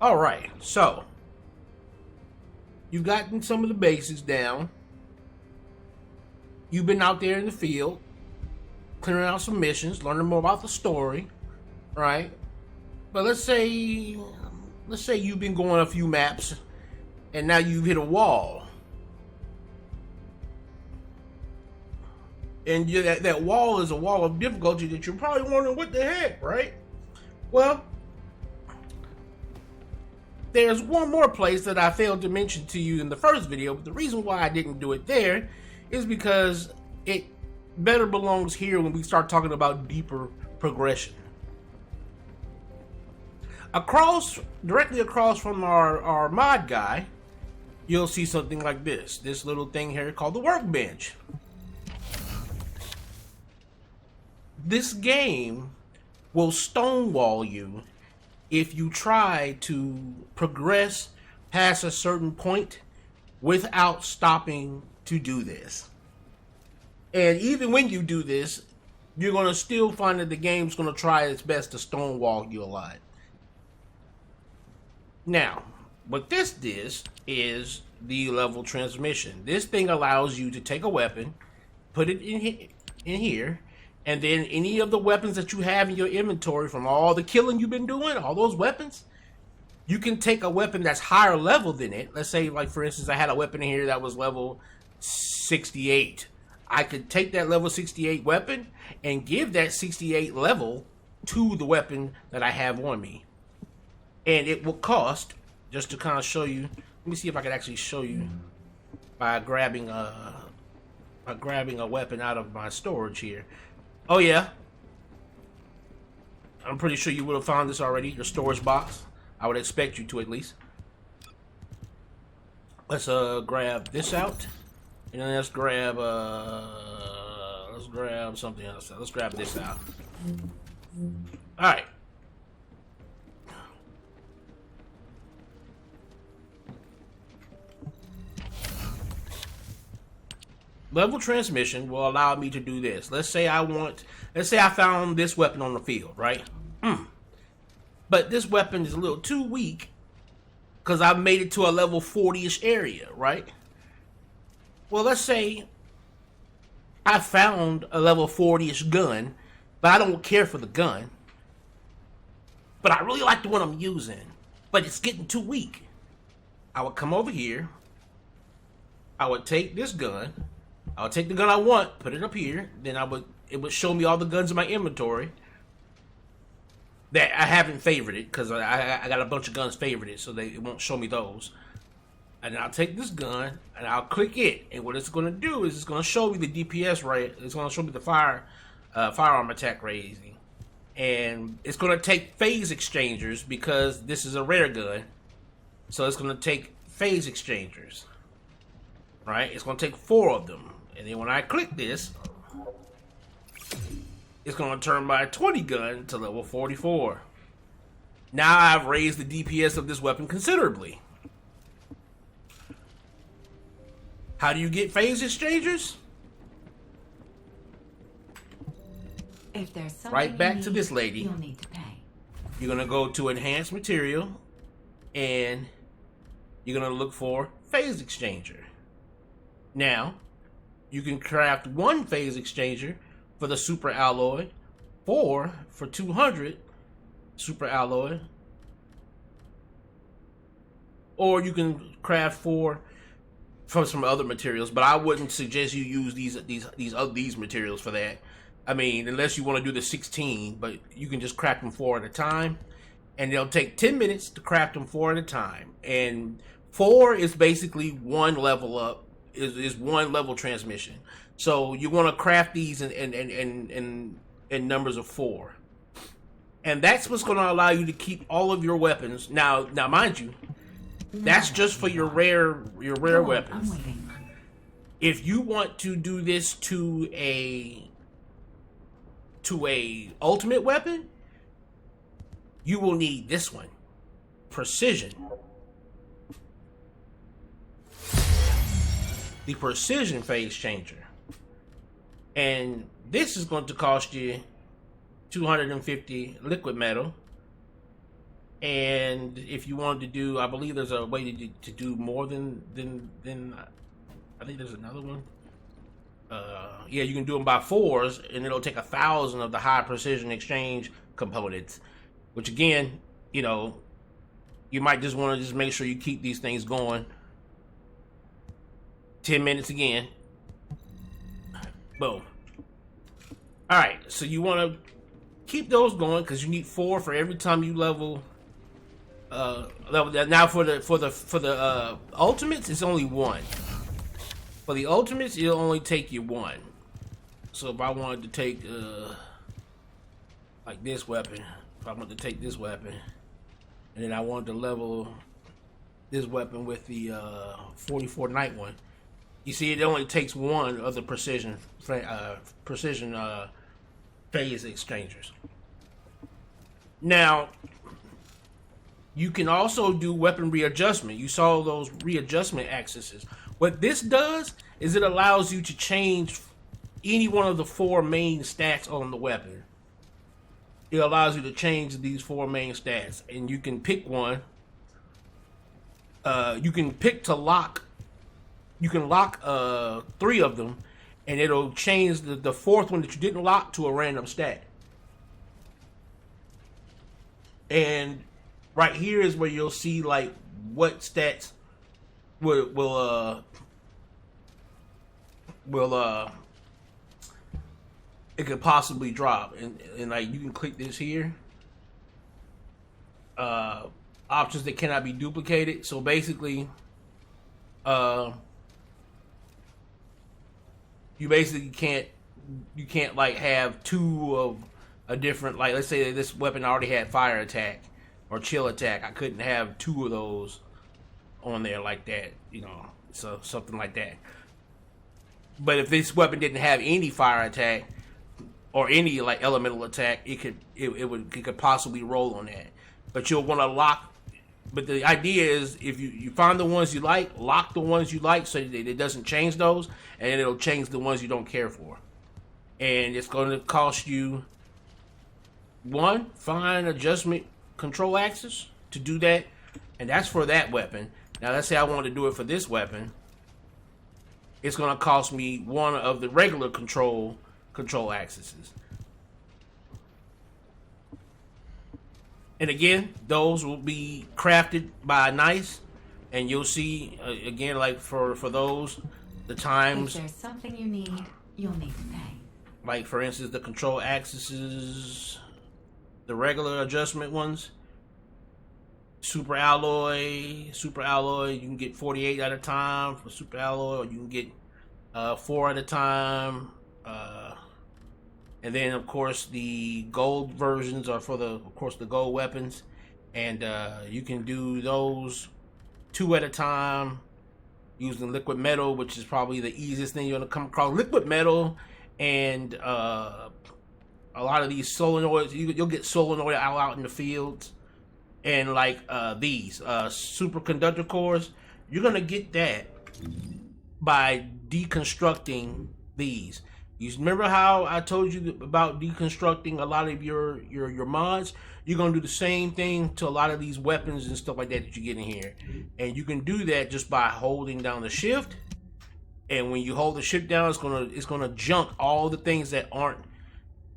All right, so you've gotten some of the basics down. You've been out there in the field, clearing out some missions, learning more about the story, right? But let's say you've been going a few maps, and now you've hit a wall, and that wall is a wall of difficulty that you're probably wondering what the heck, right? Well, there's one more place that I failed to mention to you in the first video, but the reason why I didn't do it there is because it better belongs here when we start talking about deeper progression. Directly across from our mod guy, you'll see something like this little thing here called the workbench. This game will stonewall you if you try to progress past a certain point without stopping to do this. And even when you do this, you're going to still find that the game's going to try its best to stonewall you a lot. Now, what this is the level transmission. This thing allows you to take a weapon, put it in here, and then any of the weapons that you have in your inventory from all the killing you've been doing, all those weapons, you can take a weapon that's higher level than it. Let's say, like, for instance, I had a weapon in here that was level 68. I could take that level 68 weapon and give that 68 level to the weapon that I have on me. And it will cost, just to kind of show you, let me see if I can actually show you by grabbing a weapon out of my storage here. Oh yeah, I'm pretty sure you would have found this already, your storage box. I would expect you to, at least. Let's grab this out, and then let's grab something else. Let's grab this out. All right. Level transmission will allow me to do this. Let's say I found this weapon on the field, right? But this weapon is a little too weak because I've made it to a level 40-ish area, right? Well, let's say I found a level 40-ish gun, but I don't care for the gun. But I really like the one I'm using, but it's getting too weak. I would come over here. I would take this gun. I would take the gun I want, put it up here. Then it would show me all the guns in my inventory that I haven't favorited, because I got a bunch of guns favorited, so it won't show me those. And I'll take this gun and I'll click it, and what it's going to do is it's going to show me the DPS rate. It's going to show me the firearm attack rating, and it's going to take phase exchangers because this is a rare gun. So it's going to take phase exchangers, right? It's going to take 4 of them. And then when I click this, it's going to turn my 20 gun to level 44. Now I've raised the DPS of this weapon considerably. How do you get phase exchangers? If there's right back to this lady. You'll need to pay. You're going to go to enhanced material, and you're going to look for phase exchanger. Now, you can craft 1 phase exchanger for the super alloy, 4 for 200 super alloy, or you can craft 4 from some other materials. But I wouldn't suggest you use these materials for that. I mean, unless you want to do the 16, but you can just craft them 4 at a time, and they'll take 10 minutes to craft them 4 at a time. And 4 is basically 1 level up. Is 1 level transmission. So you want to craft these in numbers of 4. And that's what's going to allow you to keep all of your weapons. Now mind you, that's just for your rare weapons. If you want to do this to a ultimate weapon, you will need this one. Precision. The precision phase changer, and this is going to cost you 250 liquid metal, And if you wanted to do, I believe there's a way to do more than I think there's another one. Yeah, you can do them by 4s, and it'll take 1,000 of the high precision exchange components. Which again, you know, you might just want to just make sure you keep these things going. 10 minutes again. Boom. All right, so you want to keep those going because you need 4 for every time you level. Now for the ultimates, it's only 1. For the ultimates, it'll only take you 1. So if I wanted to take like this weapon, if I wanted to take this weapon, and then I wanted to level this weapon with the 44 Night one, you see, it only takes 1 of the precision phase exchangers. Now, you can also do weapon readjustment. You saw those readjustment axes. What this does is it allows you to change any one of the 4 main stats on the weapon. It allows you to change these 4 main stats, and you can pick one. You can pick to lock. You can lock 3 of them, and it'll change the 4th one that you didn't lock to a random stat. And right here is where you'll see like what stats will it could possibly drop, and like you can click this here. Options that cannot be duplicated. So basically, you basically can't like have 2 of a different, like let's say that this weapon already had fire attack or chill attack. I couldn't have 2 of those on there like that, you know, so something like that. But if this weapon didn't have any fire attack or any like elemental attack, it could possibly roll on that. But you'll want to lock. But the idea is, if you find the ones you like, lock the ones you like so that it doesn't change those, and then it'll change the ones you don't care for. And it's going to cost you 1 fine adjustment control axis to do that, and that's for that weapon. Now let's say I want to do it for this weapon. It's going to cost me 1 of the regular control axes. And again, those will be crafted by Nice, and you'll see again, like for those, the times. If there's something you need, you'll need to pay. Like for instance, the control axes, the regular adjustment ones. Super alloy, you can get 48 at a time for super alloy, or you can get 4 at a time. And then of course the gold versions are for the gold weapons, and you can do those 2 at a time using liquid metal, which is probably the easiest thing you're gonna come across. Liquid metal and a lot of these solenoids, you'll get solenoid out in the fields. And like these superconductor cores, you're gonna get that by deconstructing these. You remember how I told you about deconstructing a lot of your mods? You're gonna do the same thing to a lot of these weapons and stuff like that you get in here, and you can do that just by holding down the shift. And when you hold the shift down, it's gonna junk all the things that aren't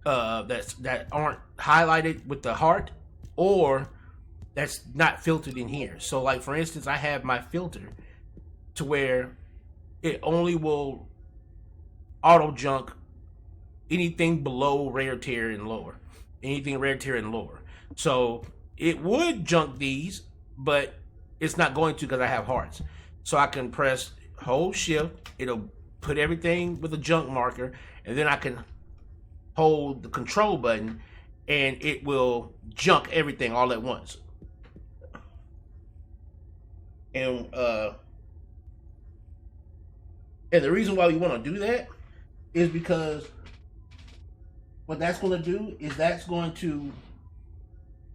that aren't highlighted with the heart, or that's not filtered in here. So like for instance, I have my filter to where it only will auto junk anything below rare tier and lower. Anything rare tier and lower. So it would junk these, but it's not going to because I have hearts. So I can press hold shift, it'll put everything with a junk marker, and then I can hold the control button and it will junk everything all at once. And the reason why we want to do that is because what that's going to do is that's going to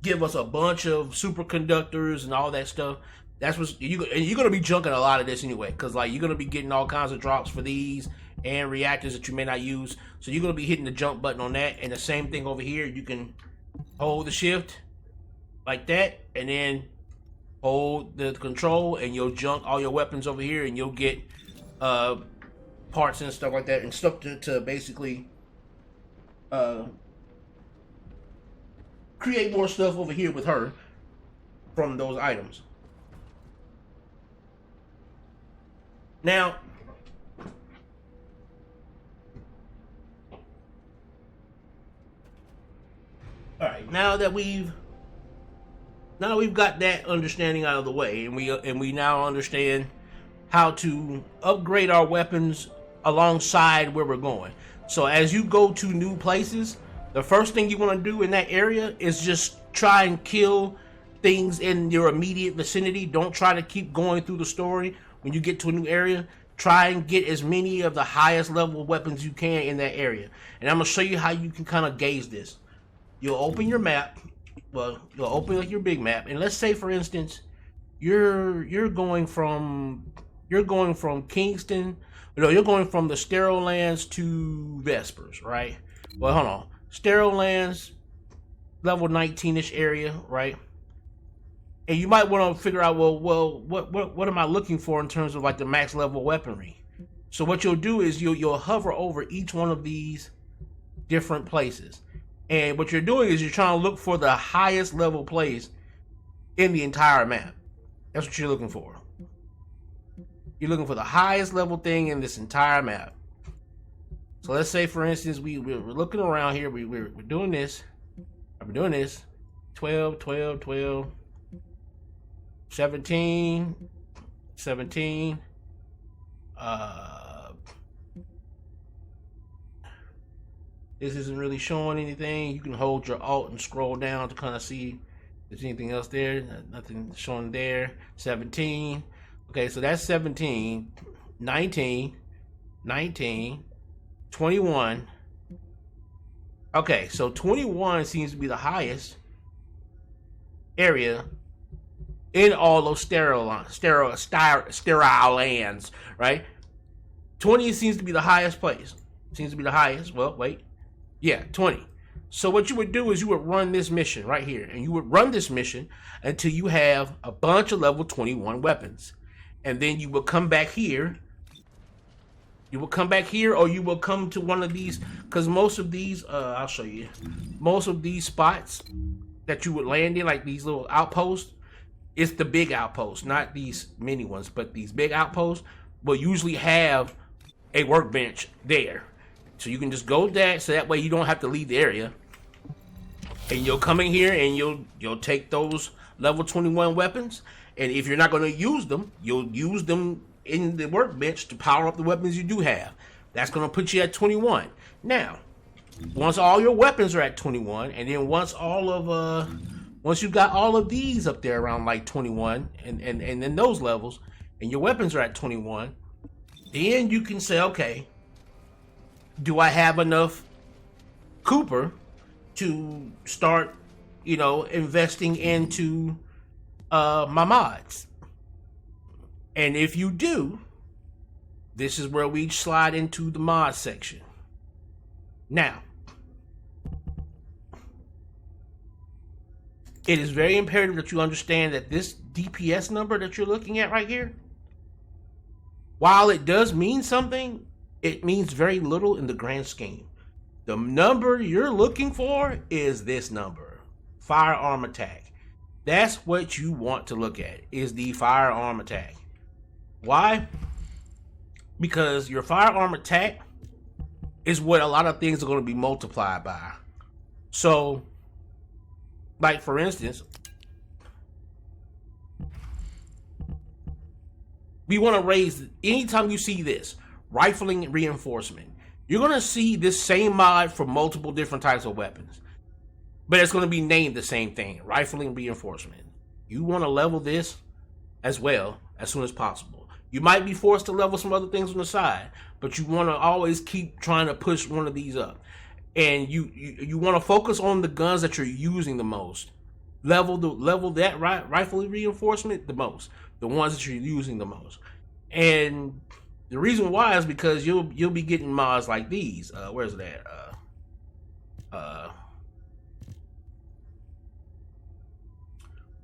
give us a bunch of superconductors and all that stuff. That's what you're going to be junking a lot of this anyway, because like you're going to be getting all kinds of drops for these and reactors that you may not use. So you're going to be hitting the jump button on that. And the same thing over here, you can hold the shift like that, and then hold the control, and you'll junk all your weapons over here, and you'll get parts and stuff like that, and stuff to basically create more stuff over here with her from those items. Now, all right, now that we've got that understanding out of the way, and we now understand how to upgrade our weapons alongside where we're going. So as you go to new places, the first thing you want to do in that area is just try and kill things in your immediate vicinity. Don't try to keep going through the story. When you get to a new area, try and get as many of the highest level weapons you can in that area. And I'm going to show you how you can kind of gauge this. You'll open your map. Well, you'll open like your big map, and let's say, for instance, you're going from Kingston. No, you're going from the Sterile Lands to Vespers, right? Well, hold on. Sterile Lands, level 19-ish area, right? And you might want to figure out, well, what am I looking for in terms of like the max level weaponry? So what you'll do is you'll hover over each one of these different places. And what you're doing is you're trying to look for the highest level place in the entire map. That's what you're looking for. You're looking for the highest level thing in this entire map. So let's say, for instance, we're looking around here. We're doing this. We're doing this. 12, 12, 12. 17. 17. This isn't really showing anything. You can hold your Alt and scroll down to kind of see if there's anything else there. Nothing showing there. 17. Okay, so that's 17. 19. 19. 21. Okay, so 21 seems to be the highest area in all those sterile lands, right? 20 seems to be the highest place. Seems to be the highest. Well, wait. Yeah, 20. So what you would do is you would run this mission right here. And you would run this mission until you have a bunch of level 21 weapons. And then you will come back here. You will come back here, or you will come to one of these. Because most of these, I'll show you. Most of these spots that you would land in, like these little outposts, it's the big outposts. Not these mini ones, but these big outposts will usually have a workbench there. So you can just go there, so that way you don't have to leave the area. And you'll come in here and you'll take those level 21 weapons. And if you're not going to use them, you'll use them in the workbench to power up the weapons you do have. That's going to put you at 21. Now, once all your weapons are at 21, and then once you got all of these up there around like 21, and then those levels, and your weapons are at 21, then you can say, okay, do I have enough Cooper to start, investing into my mods? And if you do, this is where we slide into the mod section. Now, it is very imperative that you understand that this DPS number that you're looking at right here, while it does mean something, it means very little in the grand scheme. The number you're looking for is this number, firearm attack. That's what you want to look at, is the firearm attack. Why? Because your firearm attack is what a lot of things are going to be multiplied by. So, like for instance, we want to raise, anytime you see this, rifling reinforcement, you're going to see this same mod for multiple different types of weapons. But it's going to be named the same thing, rifling reinforcement. You want to level this as well as soon as possible. You might be forced to level some other things on the side, but you want to always keep trying to push one of these up. And you want to focus on the guns that you're using the most. Level that rifle reinforcement the most. The ones that you're using the most. And the reason why is because you'll be getting mods like these. Where's that?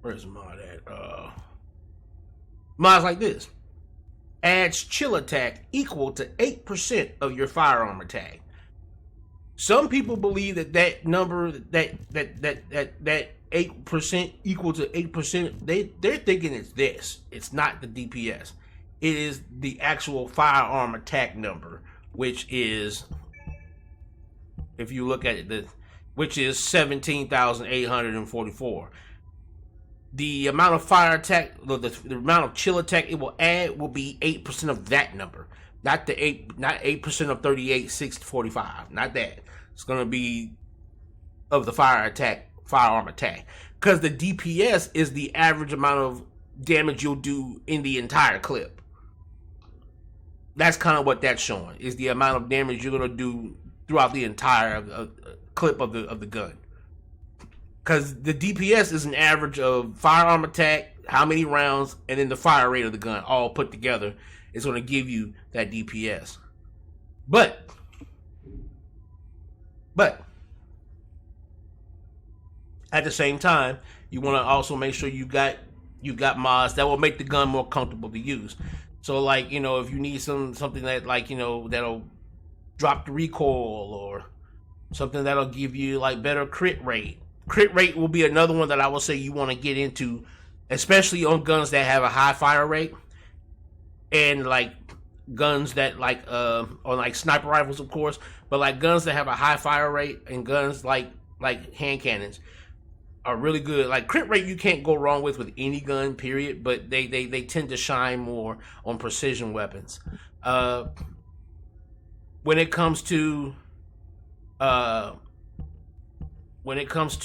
Where's the mod at? Mods like this. Adds chill attack equal to 8% of your firearm attack. Some people believe that number, that 8% equal to 8%, they're thinking it's this. It's not the DPS. It is the actual firearm attack number, which is, if you look at it, which is 17,844. The amount of fire attack, the amount of chill attack it will add will be 8% of that number, not 8% of 38,645. Not that. It's gonna be of the firearm attack, because the DPS is the average amount of damage you'll do in the entire clip. That's kind of what that's showing, is the amount of damage you're gonna do throughout the entire clip of the gun. Because the DPS is an average of firearm attack, how many rounds, and then the fire rate of the gun all put together is going to give you that DPS. But at the same time, you want to also make sure you got mods that will make the gun more comfortable to use. So, like, you know, if you need something that, like, you know, that'll drop the recoil, or something that'll give you like better crit rate. Crit rate will be another one that I will say you want to get into, especially on guns that have a high fire rate, and like guns that like on like sniper rifles, of course, but like guns that have a high fire rate, and guns like hand cannons are really good. Like crit rate you can't go wrong with any gun, period, but they tend to shine more on precision weapons. When it comes to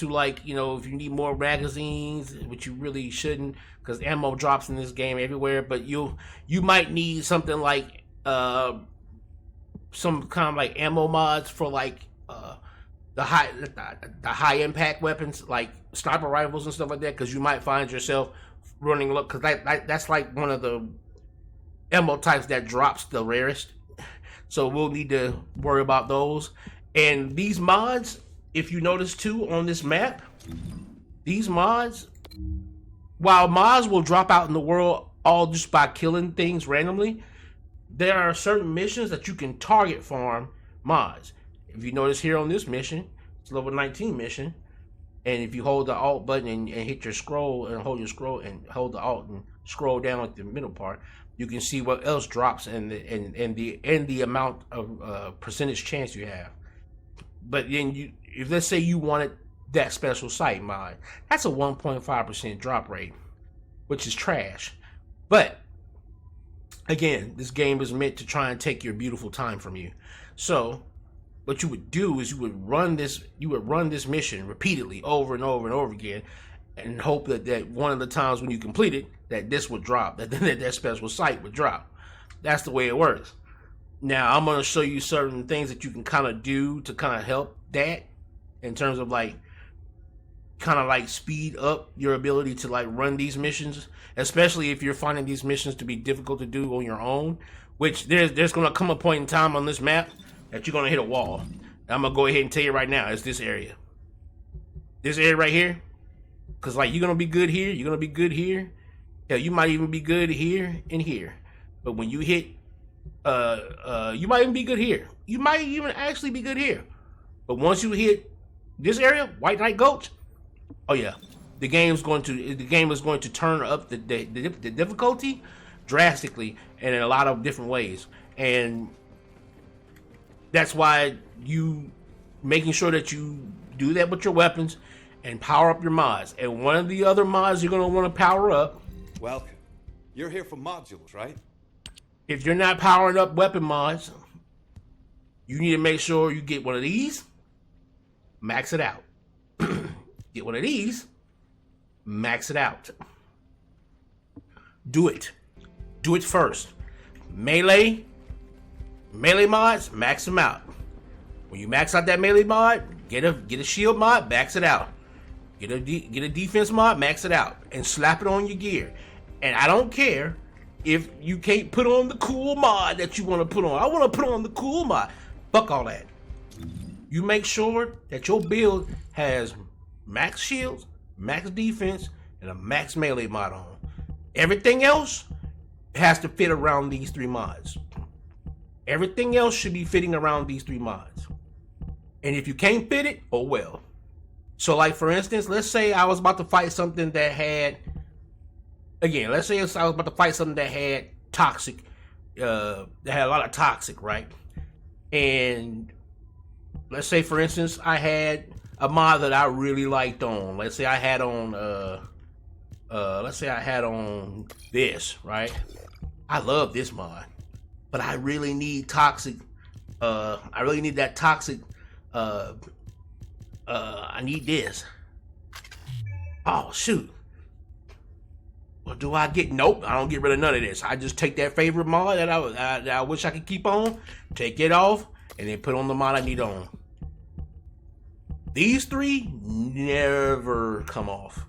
like, you know, if you need more magazines, which you really shouldn't, because ammo drops in this game everywhere, but you might need something like some kind of like ammo mods for like the high impact weapons like sniper rifles and stuff like that, because you might find yourself running low, because that's like one of the ammo types that drops the rarest, so we'll need to worry about those. And these mods, if you notice too on this map, these mods, while mods will drop out in the world all just by killing things randomly, there are certain missions that you can target farm mods. If you notice here on this mission, it's a level 19 mission, and if you hold the alt button and hit your scroll and hold your scroll and hold the alt and scroll down at the middle part, you can see what else drops and the amount of percentage chance you have. But then if let's say you wanted that special site mod, that's a 1.5% drop rate, which is trash. But again, this game is meant to try and take your beautiful time from you. So what you would do is you would run this mission repeatedly over and over and over again, and hope that one of the times when you complete it, that this would drop, that special site would drop. That's the way it works. Now, I'm going to show you certain things that you can kind of do to kind of help that, in terms of like, kind of like speed up your ability to like run these missions, especially if you're finding these missions to be difficult to do on your own, which there's going to come a point in time on this map that you're going to hit a wall. I'm going to go ahead and tell you right now, it's this area. This area right here. Because like, you're going to be good here, you're going to be good here. Yeah, you might even be good here and here. But when you hit you might even be good here. You might even actually be good here. But once you hit this area, White Knight Gulch, oh yeah, the game is going to turn up the difficulty drastically and in a lot of different ways. And that's why you making sure that you do that with your weapons and power up your mods. And one of the other mods you're going to want to power up. Welcome. You're here for modules, right? If you're not powering up weapon mods, you need to make sure you get one of these, max it out. Get one of these, max it out. Do it. Do it first. Melee mods, max them out. When you max out that melee mod, get a shield mod, max it out. Get a defense mod, max it out, and slap it on your gear. And I don't care if you can't put on the cool mod that you want to put on. I want to put on the cool mod. Fuck all that. You make sure that your build has max shields, max defense, and a max melee mod on. Everything else has to fit around these 3 mods. Everything else should be fitting around these 3 mods. And if you can't fit it, oh well. So like for instance, let's say I was about to fight something that had, again, let's say I was about to fight something that had toxic, that had a lot of toxic, right? And let's say for instance, I had a mod that I really liked on. Let's say I had on, this, right? I love this mod, but I really need toxic, I really need that toxic, I need this. Oh shoot. Well, do I get, nope, I don't get rid of none of this. I just take that favorite mod that I wish I could keep on, take it off, and then put on the mod I need on. These 3 never come off.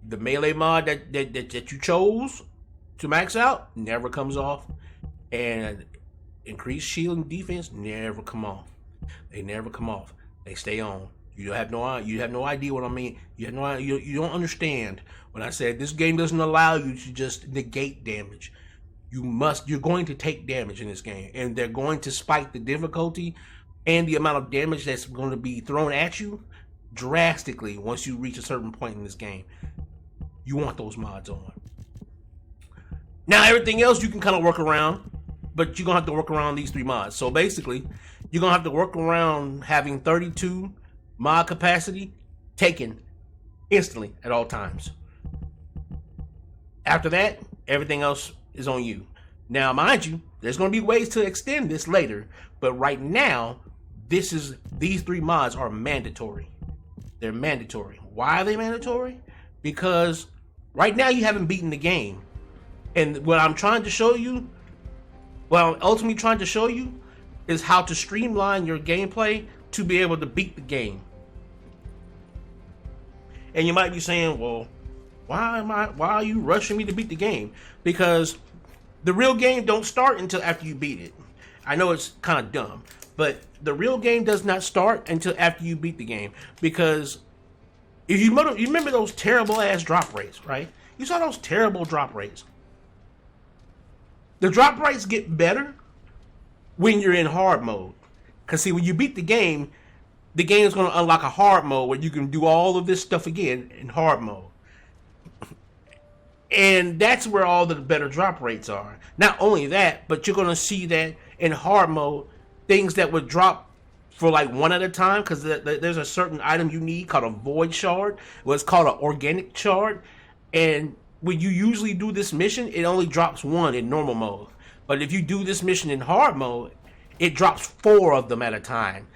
The melee mod that you chose to max out never comes off, and increased shield and defense never come off. They never come off. They stay on. You have no idea what I mean. You don't understand when I said this game doesn't allow you to just negate damage. You're going to take damage in this game, and they're going to spike the difficulty and the amount of damage that's going to be thrown at you drastically once you reach a certain point in this game. You want those mods on. Now everything else you can kind of work around, but you're gonna have to work around these 3 mods. So basically, you're gonna have to work around having 32 mod capacity taken instantly at all times. After that, everything else is on you. Now, mind you, there's gonna be ways to extend this later, but right now, these 3 mods are mandatory. They're mandatory. Why are they mandatory? Because right now you haven't beaten the game. And what I'm trying to show you, what I'm ultimately trying to show you, is how to streamline your gameplay to be able to beat the game. And you might be saying, well, why are you rushing me to beat the game? Because the real game don't start until after you beat it. I know it's kind of dumb, but the real game does not start until after you beat the game. Because if you remember those terrible ass drop rates, right? You saw those terrible drop rates. The drop rates get better when you're in hard mode. Because see, when you beat the game is going to unlock a hard mode where you can do all of this stuff again in hard mode. And that's where all the better drop rates are. Not only that, but you're going to see that in hard mode, things that would drop for like 1 at a time, because there's a certain item you need called a void shard. What's called an organic shard. And when you usually do this mission, it only drops 1 in normal mode. But if you do this mission in hard mode, it drops 4 of them at a time.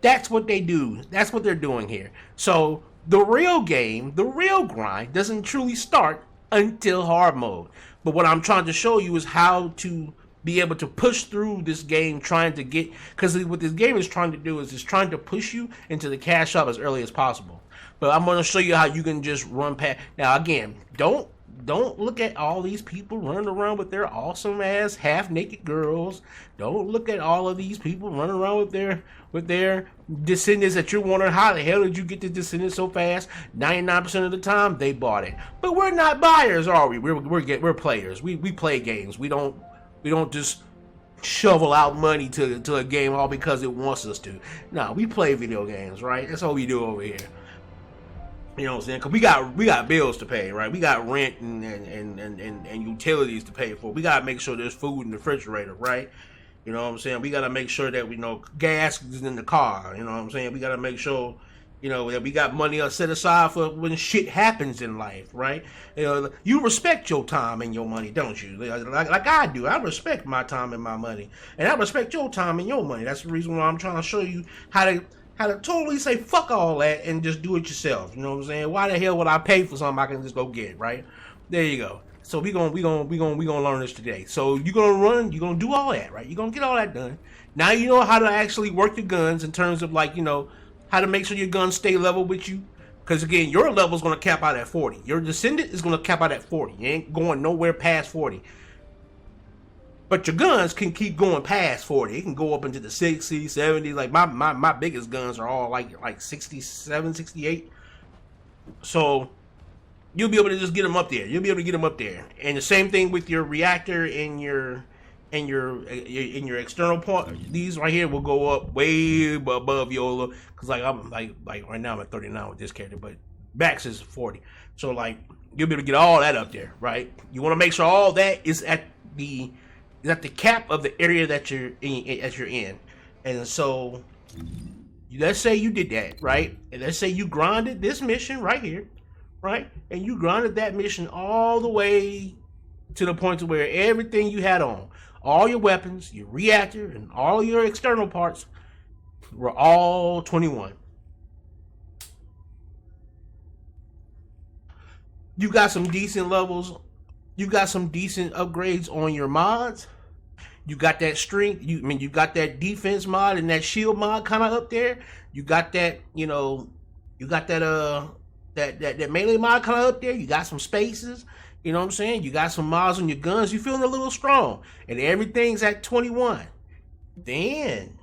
That's what they do. That's what they're doing here. So the real game, the real grind, doesn't truly start until hard mode. But what I'm trying to show you is how to be able to push through this game, trying to get, because what this game is trying to do is it's trying to push you into the cash shop as early as possible. But I'm going to show you how you can just run past. Now again, don't look at all these people running around with their awesome ass half naked girls. Don't look at all of these people running around with their descendants that you're wondering how the hell did you get the descendants so fast. 99% of the time they bought it. But we're not buyers, are we? We're players. We play games. We don't just shovel out money to a game all because it wants us to. No, we play video games, right? That's all we do over here. You know what I'm saying? Because we got bills to pay, right? We got rent and utilities to pay for. We got to make sure there's food in the refrigerator, right? You know what I'm saying? We got to make sure that we know gas is in the car. You know what I'm saying? We got to make sure, you know, that we got money set aside for when shit happens in life, right? You know, you respect your time and your money, don't you? Like I do. I respect my time and my money. And I respect your time and your money. That's the reason why I'm trying to show you how to totally say fuck all that and just do it yourself. You know what I'm saying? Why the hell would I pay for something I can just go get, right? There you go. So we gonna learn this today. So you're gonna do all that, right? You're gonna get all that done. Now you know how to actually work the guns in terms of, like, you know, how to make sure your guns stay level with you. Because again, your level is gonna cap out at 40. Your descendant is gonna cap out at 40. You ain't going nowhere past 40. But your guns can keep going past 40. It can go up into the 60s, 70s. Like my biggest guns are all like 67, 68. So you'll be able to just get them up there. You'll be able to get them up there. And the same thing with your reactor and your external part. These right here will go up way above YOLO. Cause like I'm like right now I'm at 39 with this character, but Max is 40. So like you'll be able to get all that up there, right? You want to make sure all that is at the cap of the area that you're in. And so let's say you did that, right? And let's say you grinded this mission right here, right? And you grinded that mission all the way to the point to where everything you had on, all your weapons, your reactor, and all your external parts were all 21. You got some decent levels. You got some decent upgrades on your mods. You got that strength. You got that defense mod and that shield mod kind of up there. You got that, you got that melee mod kind of up there. You got some spaces. You know what I'm saying? You got some mods on your guns. You feeling a little strong, and everything's at 21. Then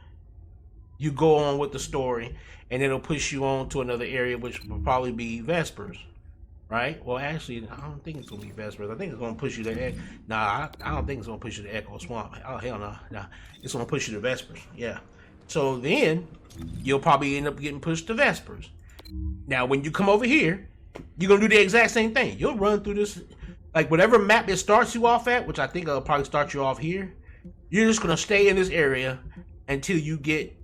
you go on with the story, and it'll push you on to another area, which will probably be Vespers. Right? Well, actually, I don't think it's gonna be Vespers. I think it's gonna push you to I don't think it's gonna push you to Echo Swamp. Oh hell no, nah. It's gonna push you to Vespers. Yeah. So then you'll probably end up getting pushed to Vespers. Now, when you come over here, you're gonna do the exact same thing. You'll run through this, like whatever map it starts you off at, which I think it'll probably start you off here. You're just gonna stay in this area until you get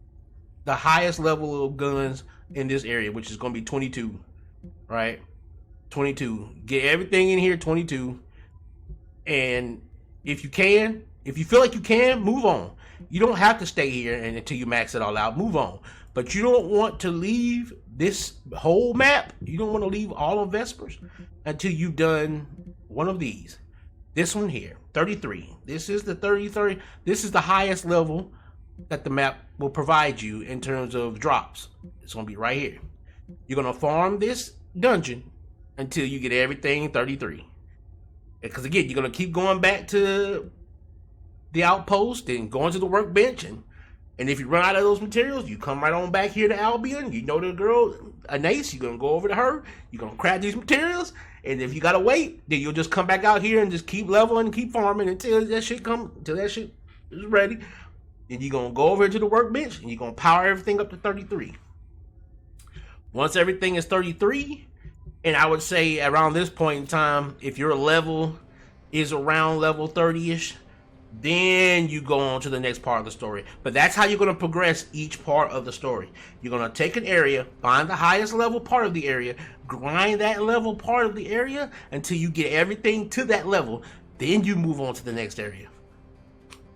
the highest level of guns in this area, which is gonna be 22. Right? 22. Get everything in here 22. And if you feel like you can, move on. You don't have to stay here and until you max it all out. Move on. But you don't want to leave this whole map. You don't want to leave all of Vespers until you've done one of these. This one here, 33. This is the 33. This is the highest level that the map will provide you in terms of drops. It's going to be right here. You're going to farm this dungeon until you get everything 33. Because again, you're going to keep going back to the outpost and going to the workbench. And if you run out of those materials, you come right on back here to Albion. You know the girl, Anais, you're going to go over to her. You're going to craft these materials. And if you got to wait, then you'll just come back out here and just keep leveling and keep farming until that shit is ready. Then you're going to go over to the workbench and you're going to power everything up to 33. Once everything is 33, and I would say around this point in time, if your level is around level 30-ish, then you go on to the next part of the story. But that's how you're going to progress each part of the story. You're going to take an area, find the highest level part of the area, grind that level part of the area until you get everything to that level. Then you move on to the next area.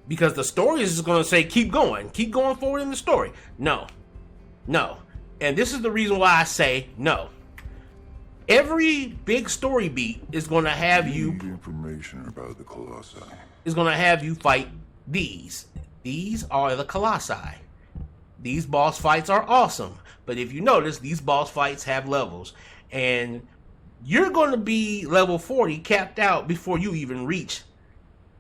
Because the story is going to say, keep going forward in the story. No. And this is the reason why I say no. Every big story beat is going to have you information about the Colossi. Is going to have you fight these. These are the Colossi. These boss fights are awesome, but if you notice, these boss fights have levels, and you're going to be level 40 capped out before you even reach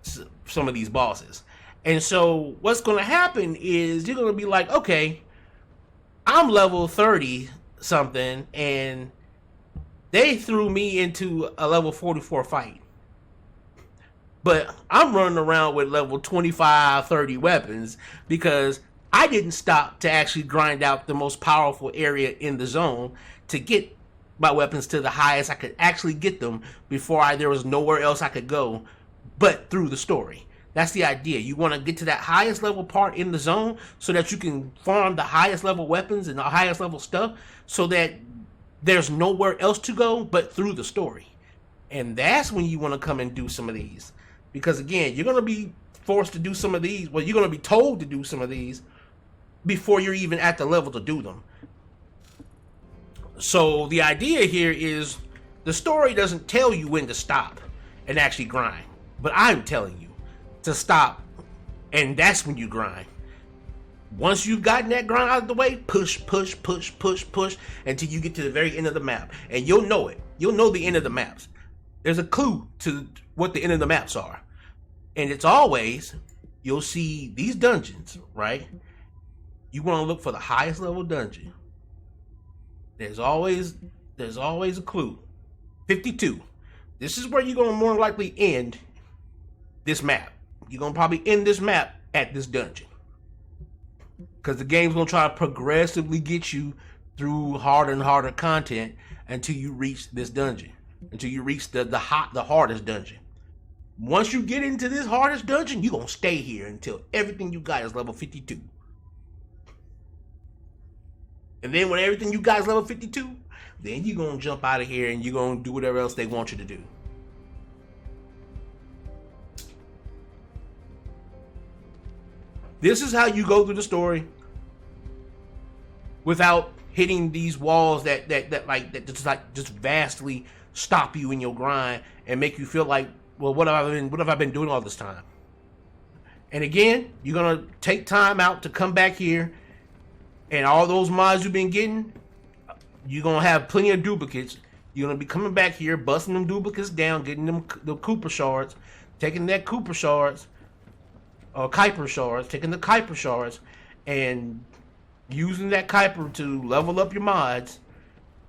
some of these bosses. And so what's going to happen is you're going to be like, okay, I'm level 30 something, and they threw me into a level 44 fight. But I'm running around with level 25, 30 weapons because I didn't stop to actually grind out the most powerful area in the zone to get my weapons to the highest I could actually get them before there was nowhere else I could go but through the story. That's the idea. You want to get to that highest level part in the zone so that you can farm the highest level weapons and the highest level stuff so that there's nowhere else to go but through the story. And that's when you want to come and do some of these. Because again, you're going to be forced to do some of these. Well, you're going to be told to do some of these before you're even at the level to do them. So the idea here is the story doesn't tell you when to stop and actually grind. But I'm telling you to stop, and that's when you grind. Once you've gotten that grind out of the way, push until you get to the very end of the map. And you'll know it. You'll know the end of the maps. There's a clue to what the end of the maps are. And it's always, you'll see these dungeons, right? You want to look for the highest level dungeon. There's always a clue. 52. This is where you're going to more likely end this map. You're going to probably end this map at this dungeon. Because the game's going to try to progressively get you through harder and harder content until you reach this dungeon. Until you reach the hardest dungeon. Once you get into this hardest dungeon, you're going to stay here until everything you got is level 52. And then when everything you got is level 52, then you're going to jump out of here and you're going to do whatever else they want you to do. This is how you go through the story without hitting these walls that just vastly stop you in your grind and make you feel like, well, what have I been doing all this time? And again, you're gonna take time out to come back here, and all those mods you've been getting, you're gonna have plenty of duplicates. You're gonna be coming back here, busting them duplicates down, getting them the Cooper shards, taking that Cooper shards, or Kuiper shards, taking the Kuiper shards, and using that Kuiper to level up your mods.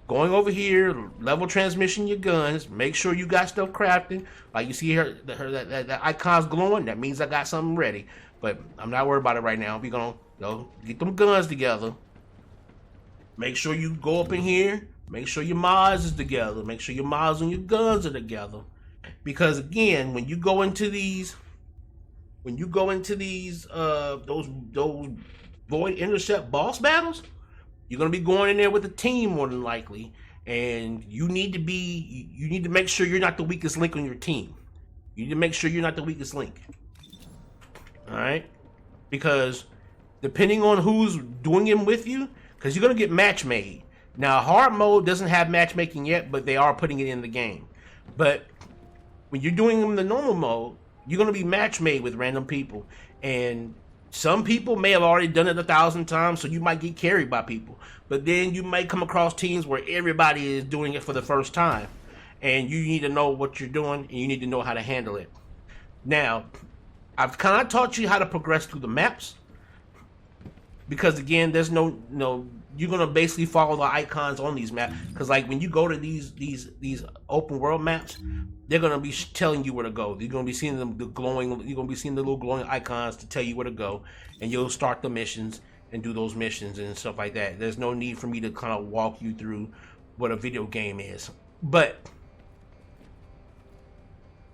Going over here, level transmission your guns. Make sure you got stuff crafted. Like you see here, that icon's glowing. That means I got something ready. But I'm not worried about it right now. We're gonna get them guns together. Make sure you go up in here. Make sure your mods is together. Make sure your mods and your guns are together. Because again, when you go into these, those Void Intercept boss battles, you're gonna be going in there with a team more than likely, and you need to make sure you're not the weakest link on your team. You need to make sure you're not the weakest link. All right, because depending on who's doing them with you, because you're gonna get match made. Now, hard mode doesn't have matchmaking yet, but they are putting it in the game. But when you're doing them in the normal mode, you're gonna be match made with random people, and some people may have already done it 1,000 times, so you might get carried by people. But then you might come across teams where everybody is doing it for the first time. And you need to know what you're doing, and you need to know how to handle it. Now, I've kind of taught you how to progress through the maps. Because again, there's no you're going to basically follow the icons on these maps. Because like when you go to these open world maps, they're going to be telling you where to go. You're going to be seeing you're going to be seeing the little glowing icons to tell you where to go. And you'll start the missions and do those missions and stuff like that. There's no need for me to kind of walk you through what a video game is. But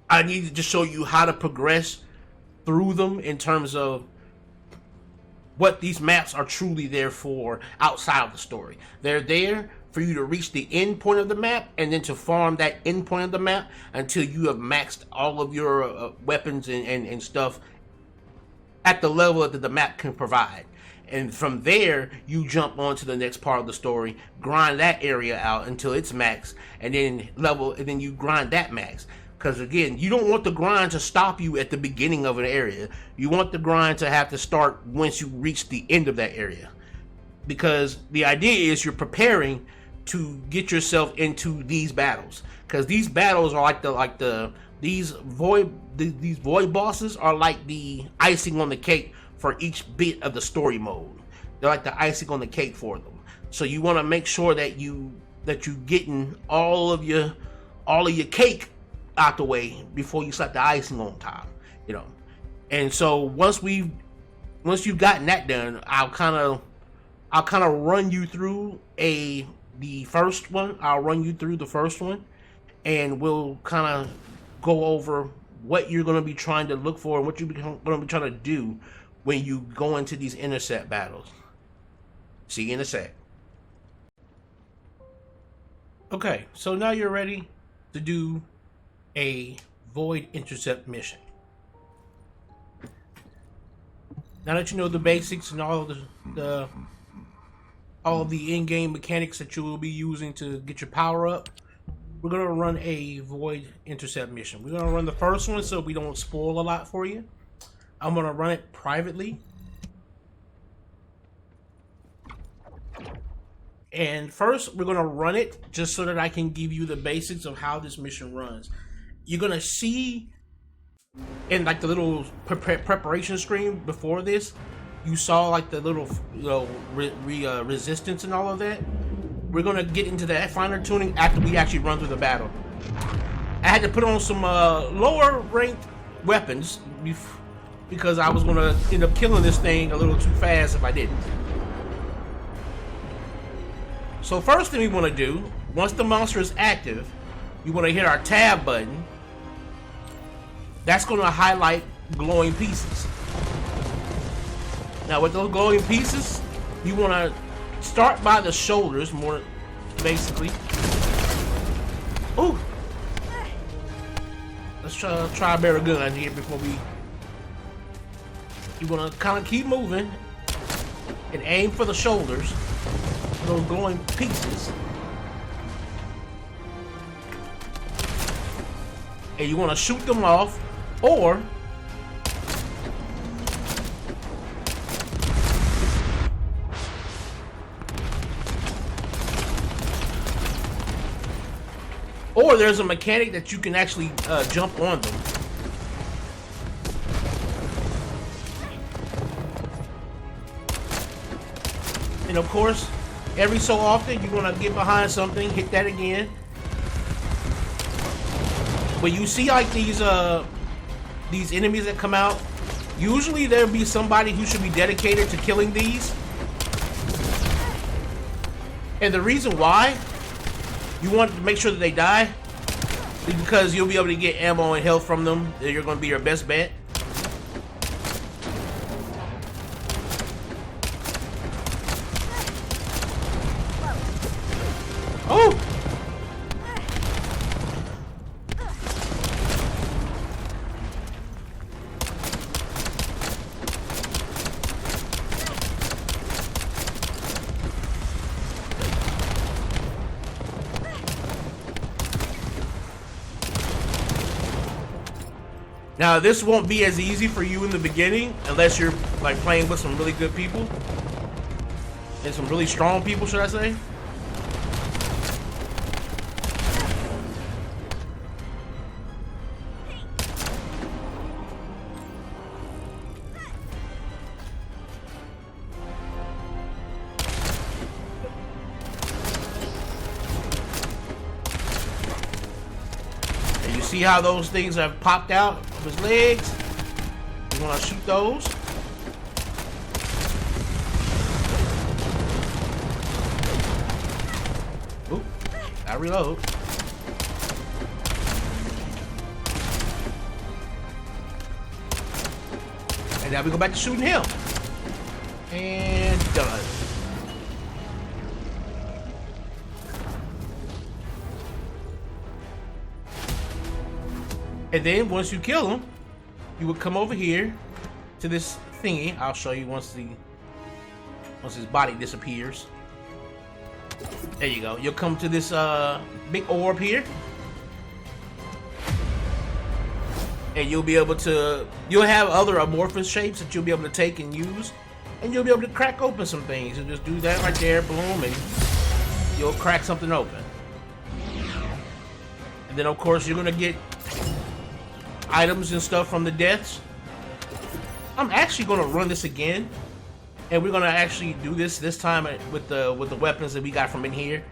I need to just show you how to progress through them in terms of what these maps are truly there for outside of the story. They're there for you to reach the end point of the map and then to farm that end point of the map until you have maxed all of your weapons and stuff at the level that the map can provide. And from there, you jump on to the next part of the story, grind that area out until it's max, and then you grind that max. Because again, you don't want the grind to stop you at the beginning of an area. You want the grind to have to start once you reach the end of that area. Because the idea is you're preparing to get yourself into these battles. Because these battles are these void bosses are like the icing on the cake for each bit of the story mode. They're like the icing on the cake for them. So you want to make sure that you getting all of your cake out the way before you slap the icing on top, And so once you've gotten that done, I'll kind of run you through the first one. I'll run you through the first one, and we'll kind of go over what you're going to be trying to look for and what you're going to be trying to do when you go into these intercept battles. See you in a sec. Okay, so now you're ready to do a void intercept mission. Now that you know the basics and all of the in-game mechanics that you will be using to get your power up, we're gonna run a void intercept mission. We're gonna run the first one so we don't spoil a lot for you. I'm gonna run it privately. And first, we're gonna run it just so that I can give you the basics of how this mission runs. You're gonna see in like the little preparation screen before this, you saw like the little resistance and all of that. We're gonna get into that finer tuning after we actually run through the battle. I had to put on some lower ranked weapons because I was gonna end up killing this thing a little too fast if I didn't. So first thing we want to do, once the monster is active, you want to hit our tab button. That's going to highlight glowing pieces. Now with those glowing pieces, you want to start by the shoulders, more basically. Ooh. Let's try a better gun here before we... You want to kind of keep moving and aim for the shoulders, those glowing pieces. And you want to shoot them off, or there's a mechanic that you can actually jump on them. And of course, every so often you want to get behind something, hit that again. When you see like these enemies that come out, usually there'll be somebody who should be dedicated to killing these. And the reason why you want to make sure that they die is because you'll be able to get ammo and health from them. You're going to be your best bet. Oh! Now this won't be as easy for you in the beginning unless you're like playing with some really good people and some really strong people, should I say? And you see how those things have popped out of his legs? You want to shoot those. Oop, I reload. And now we go back to shooting him. And done. And then once you kill him, you would come over here to this thingy. I'll show you once his body disappears. There you go. You'll come to this big orb here. And you'll be able to, you'll have other amorphous shapes that you'll be able to take and use. And you'll be able to crack open some things. You'll just do that right there, boom, and you'll crack something open. And then of course you're gonna get items and stuff from the deaths. I'm actually gonna run this again. And we're gonna actually do this time with the weapons that we got from in here.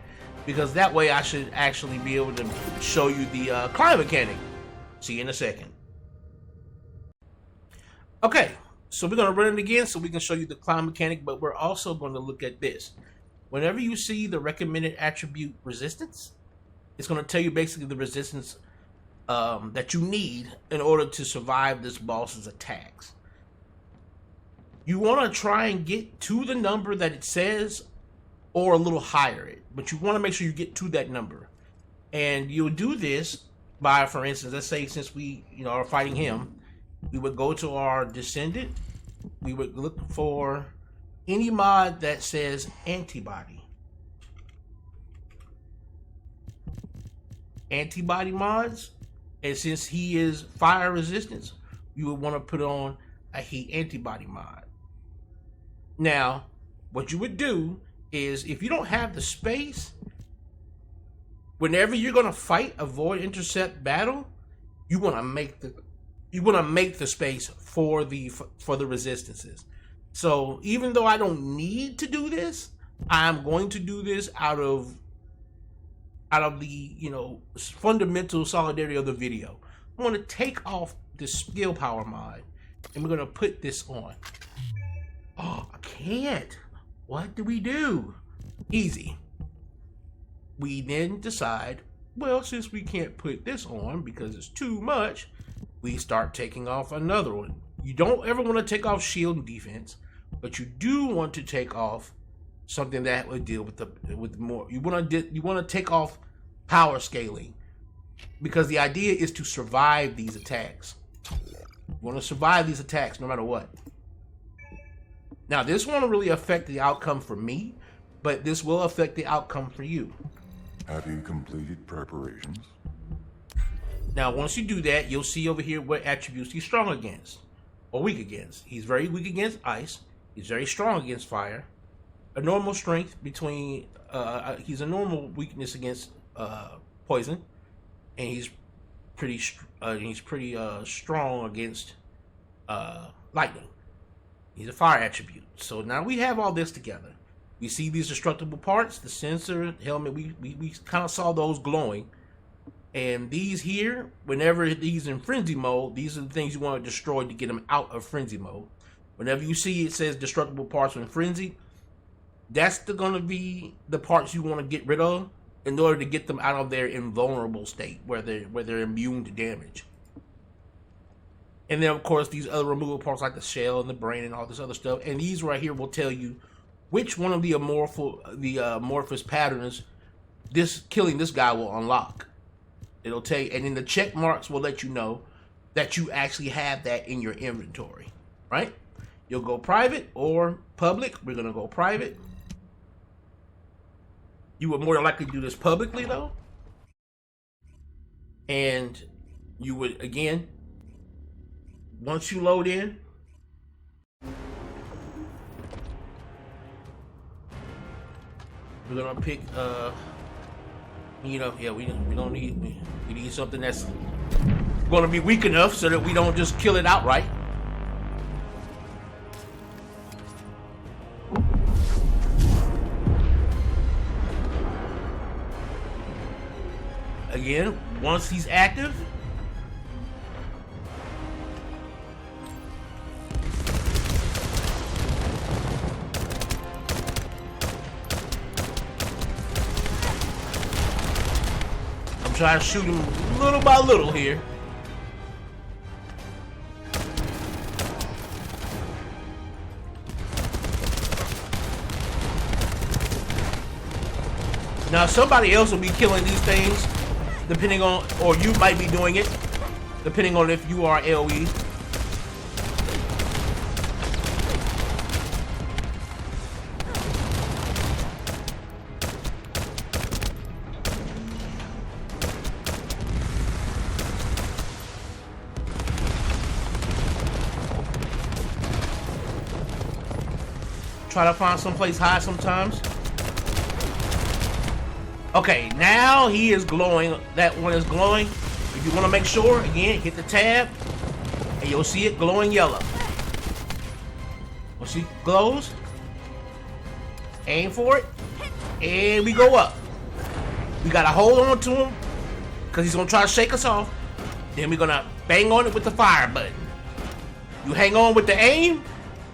Because that way I should actually be able to show you the climb mechanic. See you in a second. Okay, so we're gonna run it again so we can show you the climb mechanic, but we're also gonna look at this. Whenever you see the recommended attribute resistance, it's gonna tell you basically the resistance that you need in order to survive this boss's attacks. You want to try and get to the number that it says or a little higher it, but you want to make sure you get to that number. And you'll do this by, for instance, let's say since we are fighting him, we would go to our Descendant. We would look for any mod that says antibody. Antibody mods. And since he is fire resistance, you would want to put on a heat antibody mod. Now, what you would do is if you don't have the space, whenever you're going to fight a void intercept battle, you want to make the space for the resistances. So even though I don't need to do this, I'm going to do this out of out of the, fundamental solidarity of the video. I'm going to take off this skill power mod, and we're going to put this on. Oh, I can't. What do we do? Easy. We then decide, well, since we can't put this on because it's too much, we start taking off another one. You don't ever want to take off shield and defense, but you do want to take off something that would deal with more. You want to take off power scaling, because the idea is to survive these attacks. You want to survive these attacks no matter what. Now, this won't really affect the outcome for me, but this will affect the outcome for you. Have you completed preparations? Now, once you do that, you'll see over here what attributes he's strong against or weak against. He's very weak against ice. He's very strong against fire. A normal strength between he's a normal weakness against poison, and he's pretty strong against lightning. He's a fire attribute. So now we have all this together. We see these destructible parts, the sensor, helmet. We kind of saw those glowing. And these here, whenever he's in frenzy mode, these are the things you want to destroy to get him out of frenzy mode. Whenever you see it says destructible parts when frenzy, that's going to be the parts you want to get rid of in order to get them out of their invulnerable state where they're immune to damage. And then, of course, these other removable parts like the shell and the brain and all this other stuff. And these right here will tell you which one of the amorphous patterns killing this guy will unlock. It'll tell you, and then the check marks will let you know that you actually have that in your inventory, right? You'll go private or public. We're going to go private. You would more than likely do this publicly, though. And you would, again, once you load in, we're gonna pick we don't need, we need something that's gonna be weak enough so that we don't just kill it outright. Again, once he's active, try to shoot him little by little here. Now somebody else will be killing these things, depending on, or you might be doing it, depending on if you are AoE. Try to find someplace high sometimes. Okay, now he is glowing. That one is glowing. If you want to make sure, again, hit the tab, and you'll see it glowing yellow. Once he glows, aim for it, and we go up. We gotta hold on to him, because he's gonna try to shake us off. Then we're gonna bang on it with the fire button. You hang on with the aim,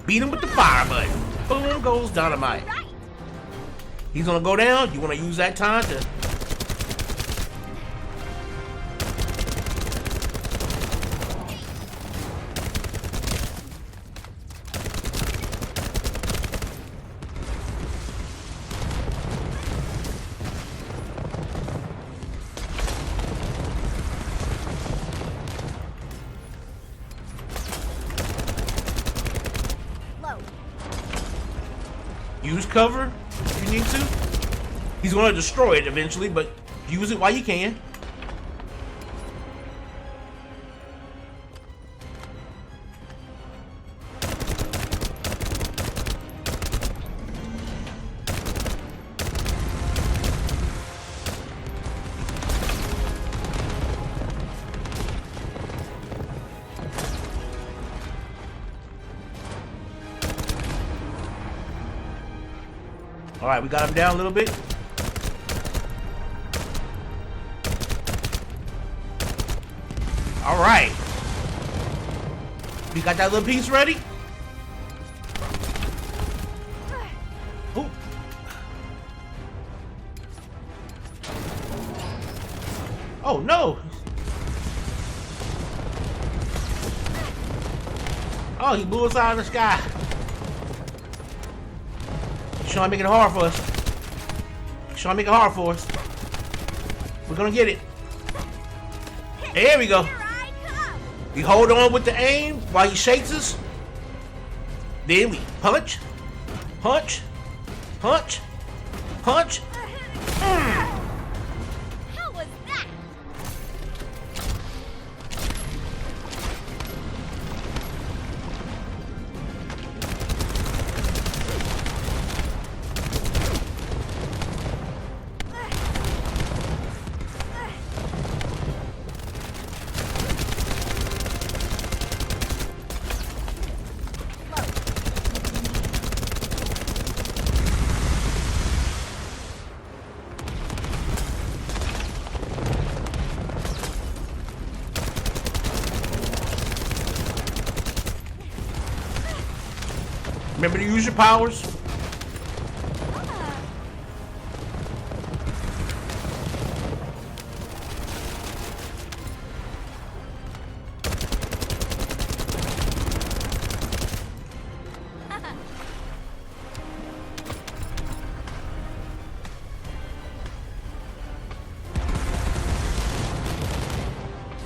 beat him with the fire button. Boom goes dynamite. He's gonna go down. You wanna use that time to use cover if you need to. He's going to destroy it eventually, but use it while you can. All right, we got him down a little bit. All right. You got that little piece ready? Ooh. Oh no. Oh, he blew us out of the sky. He's trying to make it hard for us. He's trying to make it hard for us. We're gonna get it. There we go. We hold on with the aim while he shakes us. Then we punch, punch, punch, punch. How was that? Remember to use your powers.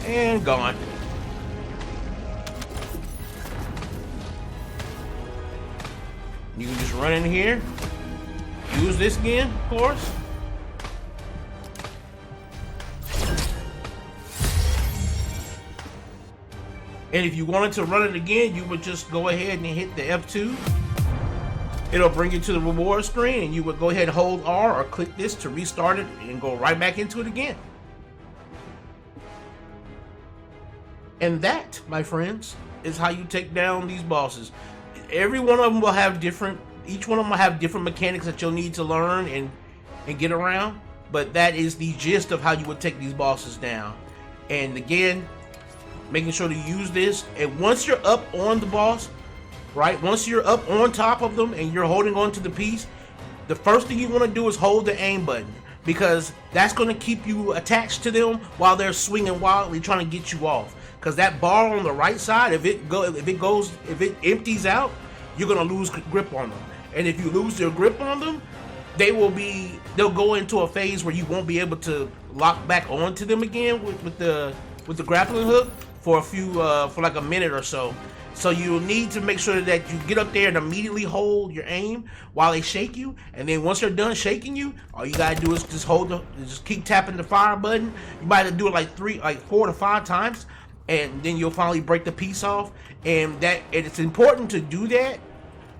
And gone. You can just run in here, use this again, of course. And if you wanted to run it again, you would just go ahead and hit the F2. It'll bring you to the reward screen, and you would go ahead and hold R or click this to restart it and go right back into it again. And that, my friends, is how you take down these bosses. Every one of them will have different, each one of them will have different mechanics that you'll need to learn and get around. But that is the gist of how you would take these bosses down. And again, making sure to use this. And once you're up on the boss, right? Once you're up on top of them and you're holding on to the piece, the first thing you want to do is hold the aim button, because that's going to keep you attached to them while they're swinging wildly trying to get you off. Because that bar on the right side, if it empties out, you're gonna lose grip on them. And if you lose your grip on them, they'll go into a phase where you won't be able to lock back onto them again with the grappling hook for like a minute or so. So you'll need to make sure that you get up there and immediately hold your aim while they shake you. And then once they're done shaking you, all you gotta do is just keep tapping the fire button. You might have to do it like 4 to 5 times. And then you'll finally break the piece off, and it's important to do that,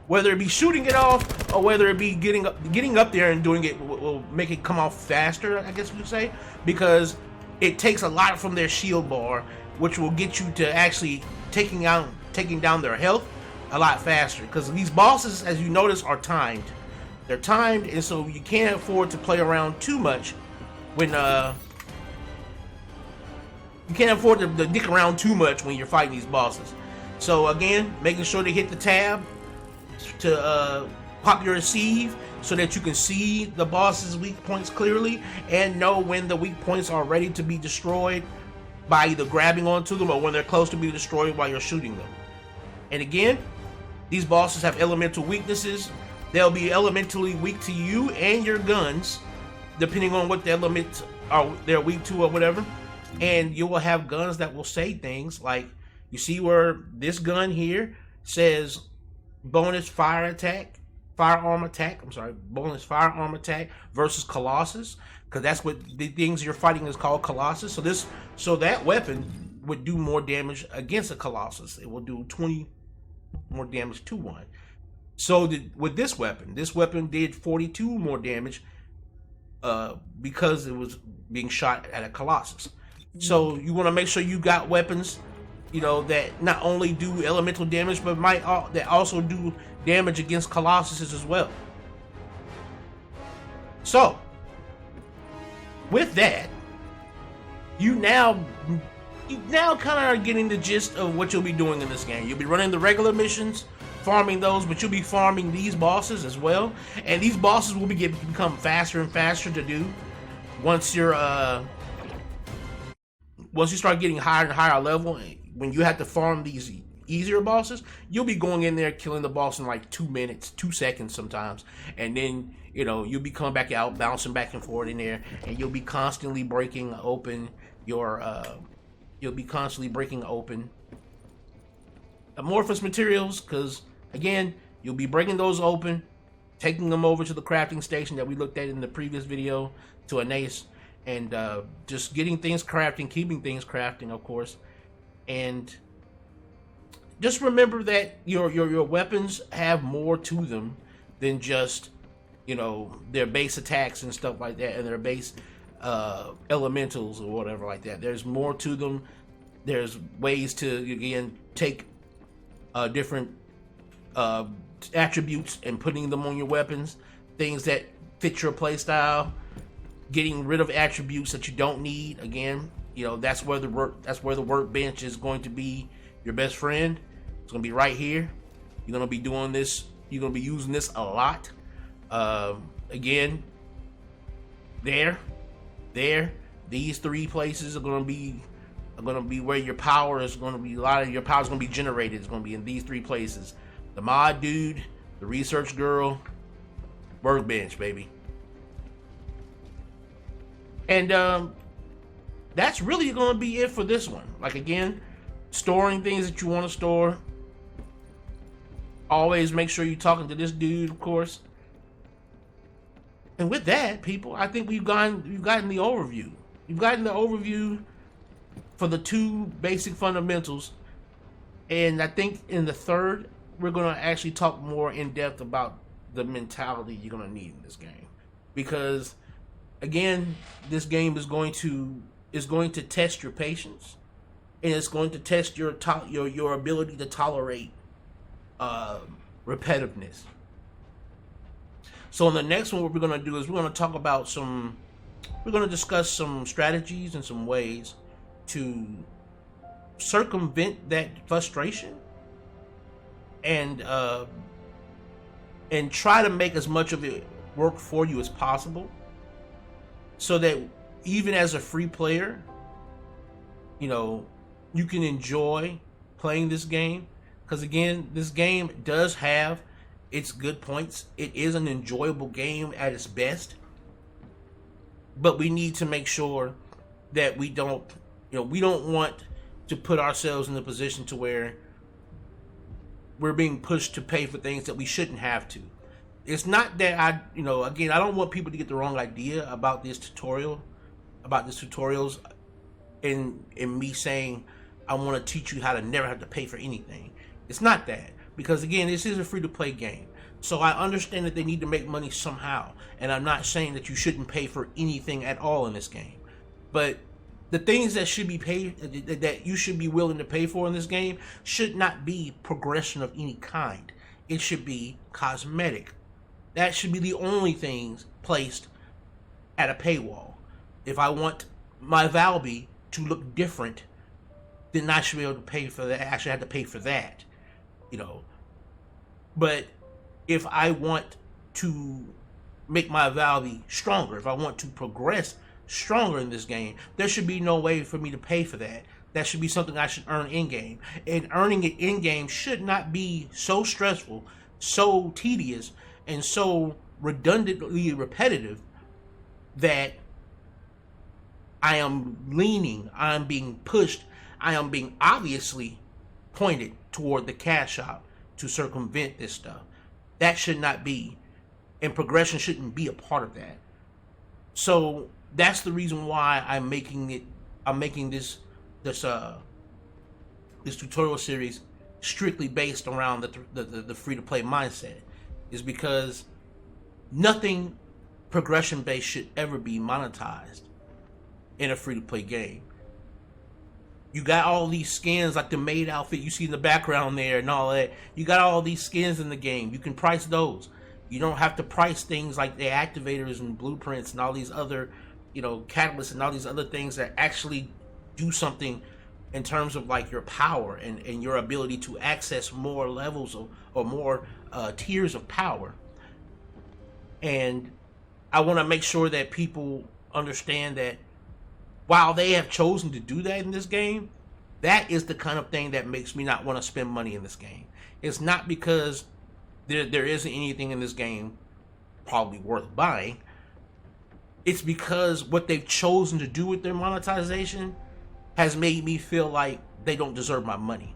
whether it be shooting it off or whether it be getting up there and doing it will make it come off faster, I guess we would say, because it takes a lot from their shield bar, which will get you to actually taking down their health a lot faster. Because these bosses, as you notice, are timed. They're timed, and so you can't afford to play around too much when you can't afford to dick around too much when you're fighting these bosses. So again, making sure to hit the tab to pop your receive so that you can see the boss's weak points clearly and know when the weak points are ready to be destroyed by either grabbing onto them or when they're close to be destroyed while you're shooting them. And again, these bosses have elemental weaknesses. They'll be elementally weak to you and your guns, depending on what the element they're weak to or whatever. And you will have guns that will say things like, you see where this gun here says bonus bonus firearm attack versus Colossus, because that's what the things you're fighting is called, Colossus. So that weapon would do more damage against a Colossus. It will do 20 more damage to one. So with this weapon did 42 more damage because it was being shot at a Colossus. So you want to make sure you got weapons, that not only do elemental damage, but that also do damage against Colossuses as well. So with that, you now you now kind of are getting the gist of what you'll be doing in this game. You'll be running the regular missions, farming those, but you'll be farming these bosses as well. And these bosses will become faster and faster to do once you start getting higher and higher level. When you have to farm these easier bosses, you'll be going in there killing the boss in like 2 minutes, 2 seconds sometimes, and then you'll be coming back out, bouncing back and forth in there, and you'll be constantly breaking open your amorphous materials, because again, you'll be breaking those open, taking them over to the crafting station that we looked at in the previous video to Anais, and just getting things crafting, keeping things crafting, of course. And just remember that your weapons have more to them than just their base attacks and stuff like that, and their base elementals or whatever like that. There's more to them. There's ways to, again, take different attributes and putting them on your weapons, things that fit your playstyle, getting rid of attributes that you don't need. Again, that's where the workbench is going to be your best friend. It's going to be right here. You're going to be doing this. You're going to be using this a lot. Again, these 3 places are going to be where your power is going to be. A lot of your power is going to be generated. It's going to be in these 3 places: the mod dude, the research girl, workbench, baby. And that's really going to be it for this one. Like, again, storing things that you want to store. Always make sure you're talking to this dude, of course. And with that, people, I think you've gotten the overview. You've gotten the overview for the 2 basic fundamentals. And I think in the 3rd, we're going to actually talk more in depth about the mentality you're going to need in this game. Because, again, this game is going to test your patience, and it's going to test your ability to tolerate repetitiveness. So in the next one, what we're going to do is we're going to discuss some strategies and some ways to circumvent that frustration and try to make as much of it work for you as possible, so that even as a free player, you can enjoy playing this game. Because again, this game does have its good points. It is an enjoyable game at its best. But we need to make sure that we don't want to put ourselves in a position to where we're being pushed to pay for things that we shouldn't have to. It's not that again, I don't want people to get the wrong idea about this tutorials, and me saying I want to teach you how to never have to pay for anything. It's not that, because again, this is a free-to-play game. So I understand that they need to make money somehow, and I'm not saying that you shouldn't pay for anything at all in this game. But the things that should be paid, that you should be willing to pay for in this game, should not be progression of any kind. It should be cosmetic. That should be the only things placed at a paywall. If I want my Valby to look different, then I should be able to pay for that. I should have to pay for that. But if I want to make my Valby stronger, if I want to progress stronger in this game, there should be no way for me to pay for that. That should be something I should earn in-game. And earning it in-game should not be so stressful, so tedious, and so redundantly repetitive that I am being pushed, I am being obviously pointed toward the cash shop to circumvent this stuff. That should not be, and progression shouldn't be a part of that. So that's the reason why I'm making this tutorial series strictly based around the free-to-play mindset, is because nothing progression based should ever be monetized in a free-to-play game. You got all these skins, like the maid outfit you see in the background there and all that. You got all these skins in the game. You can price those. You don't have to price things like the activators and blueprints and all these other, catalysts and all these other things that actually do something in terms of like your power and your ability to access more levels or more tiers of power. And I want to make sure that people understand that while they have chosen to do that in this game, that is the kind of thing that makes me not want to spend money in this game. It's not because there isn't anything in this game probably worth buying. It's because what they've chosen to do with their monetization has made me feel like they don't deserve my money.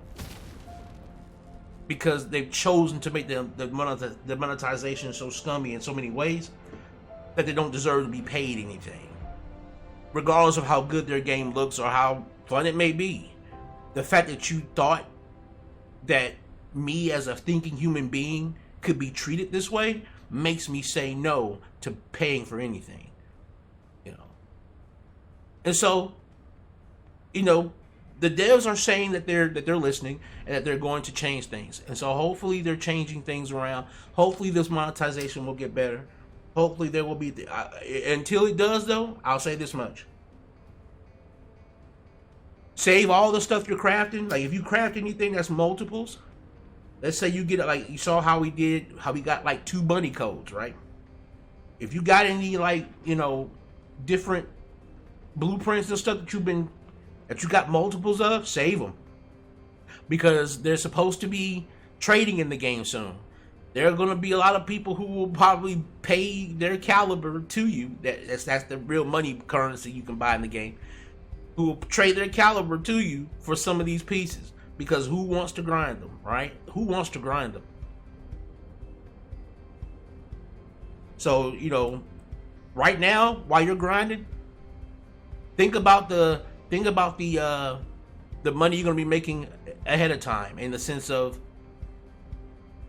Because they've chosen to make the monetization so scummy in so many ways that they don't deserve to be paid anything. Regardless of how good their game looks or how fun it may be. The fact that you thought that me as a thinking human being could be treated this way makes me say no to paying for anything. You know. And so, you know, the devs are saying that they're listening and that they're going to change things. And so hopefully they're changing things around. Hopefully this monetization will get better. Hopefully there will be until it does though, I'll say this much. Save all the stuff you're crafting. Like if you craft anything that's multiples, let's say you get like you saw how we got like 2 bunny codes, right? If you got any like, you know, different blueprints and stuff that you got multiples of, save them. Because there's supposed to be trading in the game soon. There are going to be a lot of people who will probably pay their caliber to you. That's the real money currency you can buy in the game. Who will trade their caliber to you for some of these pieces. Because who wants to grind them, right? Who wants to grind them? So, you know, right now, while you're grinding, think about the money you're going to be making ahead of time, in the sense of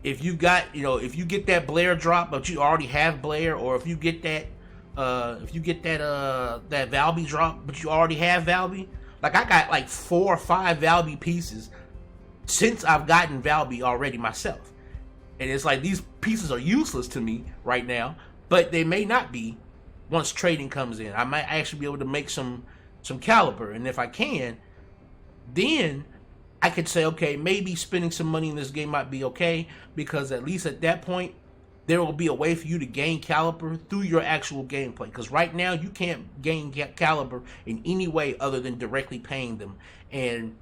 if you got, you know, if you get that Blair drop but you already have Blair, or if you get that that Valby drop but you already have Valby. Like I got like 4 or 5 Valby pieces since I've gotten Valby already myself. And it's like these pieces are useless to me right now, but they may not be once trading comes in. I might actually be able to make some caliber, and if I can, then I could say, okay, maybe spending some money in this game might be okay, because at least at that point, there will be a way for you to gain caliber through your actual gameplay. Because right now, you can't gain caliber in any way other than directly paying them. And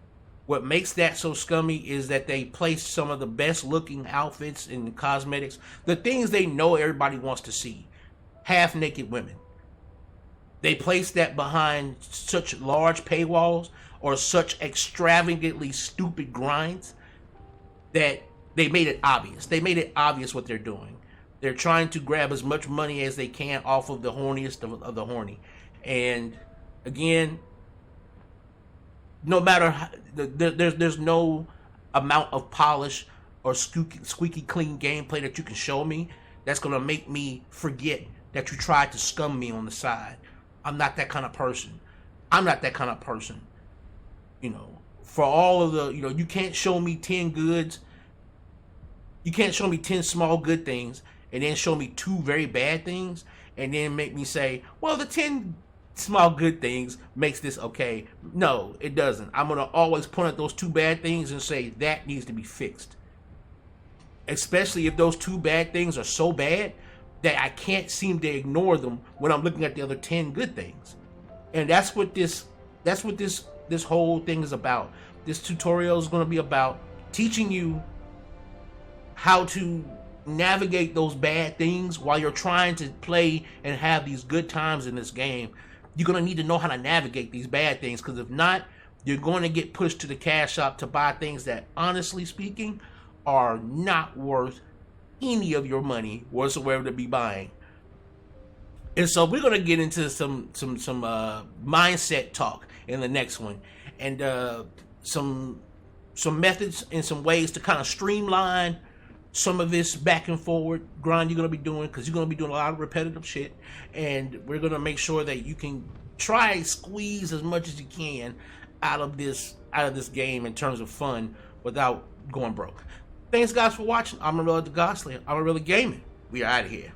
what makes that so scummy is that they place some of the best looking outfits and cosmetics, the things they know everybody wants to see, half-naked women. They place that behind such large paywalls or such extravagantly stupid grinds that they made it obvious. They made it obvious what they're doing. They're trying to grab as much money as they can off of the horniest of the horny. And again, no matter how, there's no amount of polish or squeaky clean gameplay that you can show me that's going to make me forget that you tried to scum me on the side. I'm not that kind of person. I'm not that kind of person. You know, for all of the, you know, you can't show me 10 goods. You can't show me 10 small good things and then show me 2 very bad things and then make me say, well, the 10 small good things makes this okay. No, it doesn't. I'm going to always point at those 2 bad things and say that needs to be fixed. Especially if those 2 bad things are so bad that I can't seem to ignore them when I'm looking at the other 10 good things. And that's what this whole thing is about. This tutorial is going to be about teaching you how to navigate those bad things while you're trying to play and have these good times in this game. You're going to need to know how to navigate these bad things, because if not, you're going to get pushed to the cash shop to buy things that, honestly speaking, are not worth any of your money whatsoever to be buying. And so we're going to get into some mindset talk in the next one, and some methods and some ways to kind of streamline some of this back and forward grind you're going to be doing, because you're going to be doing a lot of repetitive shit, and we're going to make sure that you can try and squeeze as much as you can out of this game in terms of fun without going broke. Thanks guys for watching. I'm Amon-Rellik the Ghostly. I'm Amon-Rellik Gaming. We are out of here.